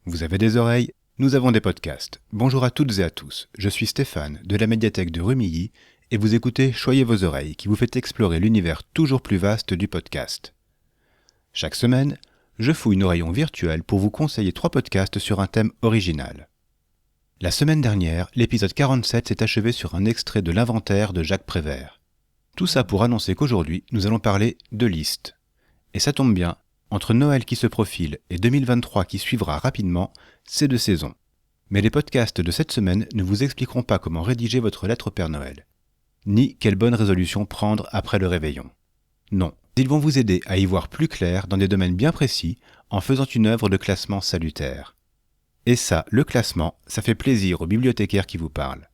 Vous avez des oreilles, nous avons des podcasts. Bonjour à toutes et à tous, je suis Stéphane de la médiathèque de Rumilly et vous écoutez Choyez vos oreilles qui vous fait explorer l'univers toujours plus vaste du podcast. Chaque semaine, je fouille nos rayons virtuels pour vous conseiller 3 podcasts sur un thème original. La semaine dernière, l'épisode 47 s'est achevé sur un extrait de l'Inventaire de Jacques Prévert. Tout ça pour annoncer qu'aujourd'hui, nous allons parler de listes. Et ça tombe bien, entre Noël qui se profile et 2023 qui suivra rapidement, c'est de saison. Mais les podcasts de cette semaine ne vous expliqueront pas comment rédiger votre lettre au Père Noël, ni quelle bonne résolution prendre après le réveillon. Non, ils vont vous aider à y voir plus clair dans des domaines bien précis en faisant une œuvre de classement salutaire. Et ça, le classement, ça fait plaisir aux bibliothécaires qui vous parlent.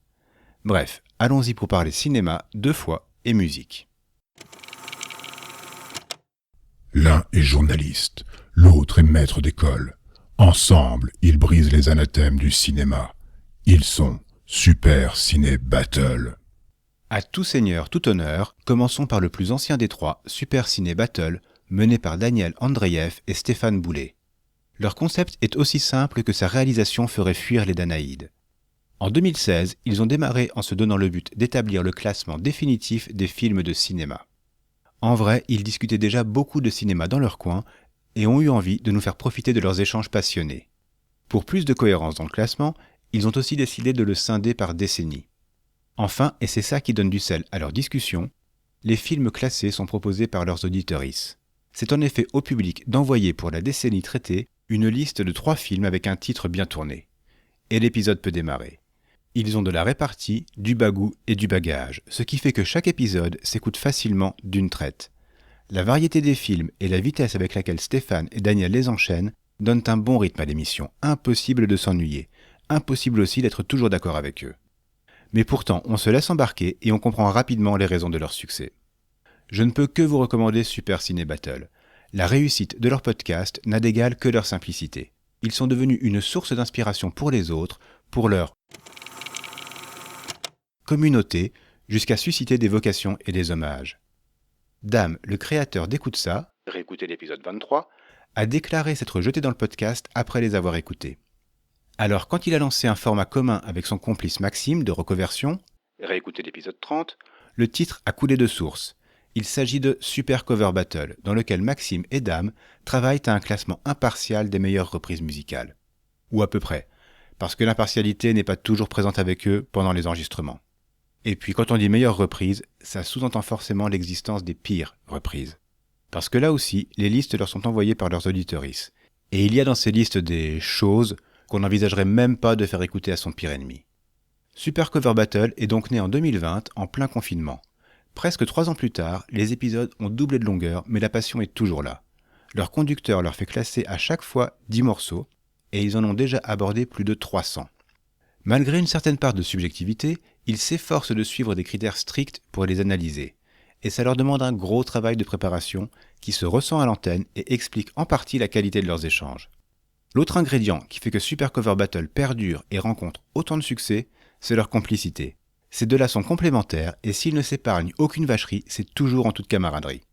Bref, allons-y pour parler cinéma 2 fois et musique. L'un est journaliste, l'autre est maître d'école. Ensemble, ils brisent les anathèmes du cinéma. Ils sont Super Ciné Battle. À tout seigneur, tout honneur, commençons par le plus ancien des 3, Super Ciné Battle, mené par Daniel Andreev et Stéphane Boulet. Leur concept est aussi simple que sa réalisation ferait fuir les Danaïdes. En 2016, ils ont démarré en se donnant le but d'établir le classement définitif des films de cinéma. En vrai, ils discutaient déjà beaucoup de cinéma dans leur coin et ont eu envie de nous faire profiter de leurs échanges passionnés. Pour plus de cohérence dans le classement, ils ont aussi décidé de le scinder par décennie. Enfin, et c'est ça qui donne du sel à leur discussion, les films classés sont proposés par leurs auditorices. C'est en effet au public d'envoyer pour la décennie traitée une liste de 3 films avec un titre bien tourné. Et l'épisode peut démarrer. Ils ont de la répartie, du bagou et du bagage, ce qui fait que chaque épisode s'écoute facilement d'une traite. La variété des films et la vitesse avec laquelle Stéphane et Daniel les enchaînent donnent un bon rythme à l'émission, impossible de s'ennuyer, impossible aussi d'être toujours d'accord avec eux. Mais pourtant, on se laisse embarquer et on comprend rapidement les raisons de leur succès. Je ne peux que vous recommander Super Ciné Battle. La réussite de leur podcast n'a d'égal que leur simplicité. Ils sont devenus une source d'inspiration pour les autres, pour leur communauté, jusqu'à susciter des vocations et des hommages. Dame, le créateur d'Écoute ça, réécoutez l'épisode 23, a déclaré s'être jeté dans le podcast après les avoir écoutés. Alors quand il a lancé un format commun avec son complice Maxime de Recoversion, réécoutez l'épisode 30, le titre a coulé de source. Il s'agit de Super Cover Battle, dans lequel Maxime et Dame travaillent à un classement impartial des meilleures reprises musicales. Ou à peu près, parce que l'impartialité n'est pas toujours présente avec eux pendant les enregistrements. Et puis quand on dit meilleures reprises, ça sous-entend forcément l'existence des pires reprises. Parce que là aussi, les listes leur sont envoyées par leurs auditorices. Et il y a dans ces listes des choses qu'on n'envisagerait même pas de faire écouter à son pire ennemi. Super Cover Battle est donc né en 2020, en plein confinement. Presque 3 ans plus tard, les épisodes ont doublé de longueur, mais la passion est toujours là. Leur conducteur leur fait classer à chaque fois 10 morceaux, et ils en ont déjà abordé plus de 300. Malgré une certaine part de subjectivité, ils s'efforcent de suivre des critères stricts pour les analyser. Et ça leur demande un gros travail de préparation qui se ressent à l'antenne et explique en partie la qualité de leurs échanges. L'autre ingrédient qui fait que Super Cover Battle perdure et rencontre autant de succès, c'est leur complicité. Ces deux-là sont complémentaires et s'ils ne s'épargnent aucune vacherie, c'est toujours en toute camaraderie.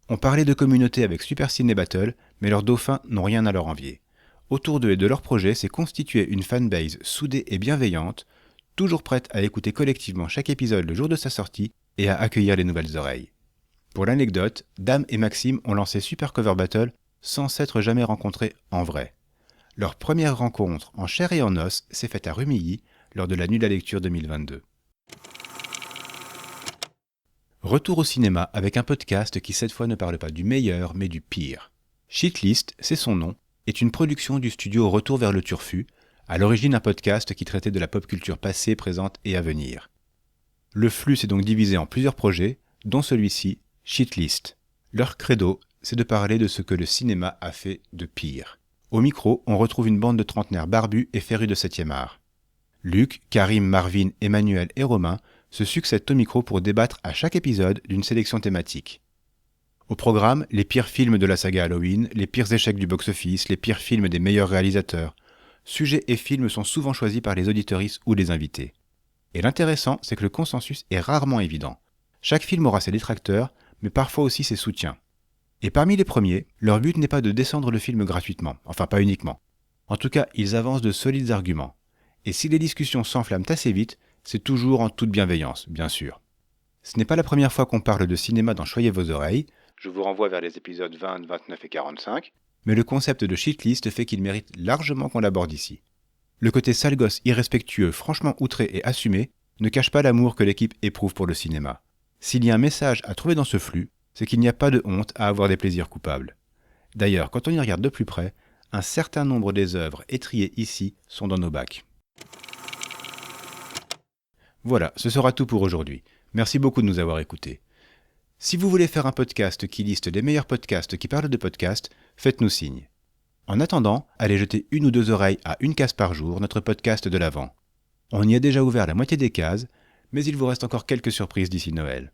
On parlait de communauté avec Super Ciné Battle, mais leurs dauphins n'ont rien à leur envier. Autour d'eux et de leur projet s'est constituée une fanbase soudée et bienveillante, toujours prête à écouter collectivement chaque épisode le jour de sa sortie et à accueillir les nouvelles oreilles. Pour l'anecdote, Dame et Maxime ont lancé Super Cover Battle sans s'être jamais rencontrés en vrai. Leur première rencontre en chair et en os s'est faite à Rumilly lors de la Nuit de la Lecture 2022. Retour au cinéma avec un podcast qui cette fois ne parle pas du meilleur mais du pire. Shitlist, c'est son nom, est une production du studio Retour vers le Turfu, à l'origine un podcast qui traitait de la pop culture passée, présente et à venir. Le flux s'est donc divisé en plusieurs projets, dont celui-ci, Shitlist. Leur credo, c'est de parler de ce que le cinéma a fait de pire. Au micro, on retrouve une bande de trentenaires barbus et férus de 7e art. Luc, Karim, Marvin, Emmanuel et Romain se succèdent au micro pour débattre à chaque épisode d'une sélection thématique. Au programme, les pires films de la saga Halloween, les pires échecs du box-office, les pires films des meilleurs réalisateurs. Sujets et films sont souvent choisis par les auditorices ou les invités. Et l'intéressant, c'est que le consensus est rarement évident. Chaque film aura ses détracteurs, mais parfois aussi ses soutiens. Et parmi les premiers, leur but n'est pas de descendre le film gratuitement, enfin pas uniquement. En tout cas, ils avancent de solides arguments. Et si les discussions s'enflamment assez vite, c'est toujours en toute bienveillance, bien sûr. Ce n'est pas la première fois qu'on parle de cinéma dans Choyez vos oreilles, je vous renvoie vers les épisodes 20, 29 et 45, mais le concept de shitlist fait qu'il mérite largement qu'on l'aborde ici. Le côté sale gosse irrespectueux, franchement outré et assumé, ne cache pas l'amour que l'équipe éprouve pour le cinéma. S'il y a un message à trouver dans ce flux, c'est qu'il n'y a pas de honte à avoir des plaisirs coupables. D'ailleurs, quand on y regarde de plus près, un certain nombre des œuvres étriées ici sont dans nos bacs. Voilà, ce sera tout pour aujourd'hui. Merci beaucoup de nous avoir écoutés. Si vous voulez faire un podcast qui liste les meilleurs podcasts qui parlent de podcasts, faites-nous signe. En attendant, allez jeter 1 ou 2 oreilles à Une case par jour, notre podcast de l'Avent. On y a déjà ouvert la moitié des cases, mais il vous reste encore quelques surprises d'ici Noël.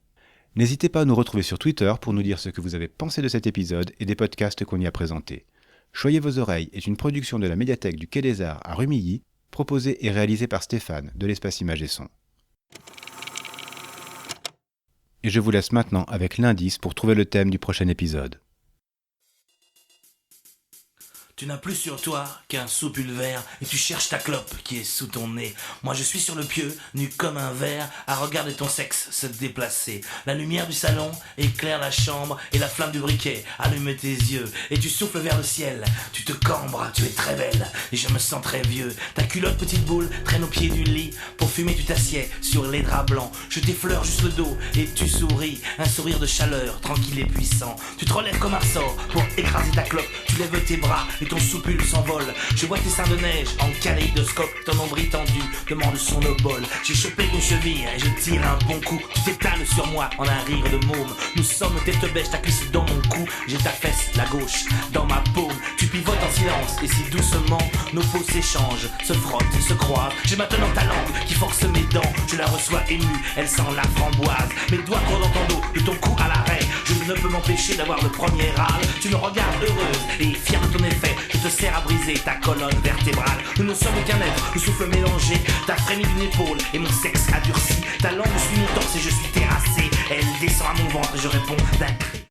N'hésitez pas à nous retrouver sur Twitter pour nous dire ce que vous avez pensé de cet épisode et des podcasts qu'on y a présentés. Choyez vos oreilles est une production de la médiathèque du Quai des Arts à Rumilly, proposée et réalisée par Stéphane de l'Espace Images et Son. Et je vous laisse maintenant avec l'indice pour trouver le thème du prochain épisode. Tu n'as plus sur toi qu'un sous-pulvaire et tu cherches ta clope qui est sous ton nez. Moi je suis sur le pieu, nu comme un verre, à regarder ton sexe se déplacer. La lumière du salon éclaire la chambre et la flamme du briquet allume tes yeux. Et tu souffles vers le ciel, tu te cambres, tu es très belle et je me sens très vieux. Ta culotte petite boule traîne au pied du lit. Pour fumer tu t'assieds sur les draps blancs. Je t'effleure juste le dos et tu souris. Un sourire de chaleur, tranquille et puissant. Tu te relèves comme un ressort pour écraser ta clope. Tu lèves tes bras et ton soupule s'envole. Je vois tes seins de neige en kaléidoscope. Ton nombril tendu demande son obol. J'ai chopé une cheville et je tire un bon coup. Tu t'étales sur moi en un rire de môme. Nous sommes tête bêche, ta cuisse dans mon cou. J'ai ta fesse, la gauche, dans ma paume. Tu pivotes en silence et si doucement nos peaux s'échangent, se frottent, se croisent. J'ai maintenant ta langue qui force mes dents. Je la reçois émue, elle sent la framboise. Mes doigts gros dans ton dos, de ton cou à l'arrêt. Je ne peux m'empêcher d'avoir le premier râle. Tu me regardes heureuse et fière de ton effet. Je te sers à briser ta colonne vertébrale. Nous ne sommes qu'un être, le souffle mélangé. T'as frémi d'une épaule et mon sexe a durci. Ta langue suit mon torse et je suis terrassé. Elle descend à mon ventre et je réponds d'un cri.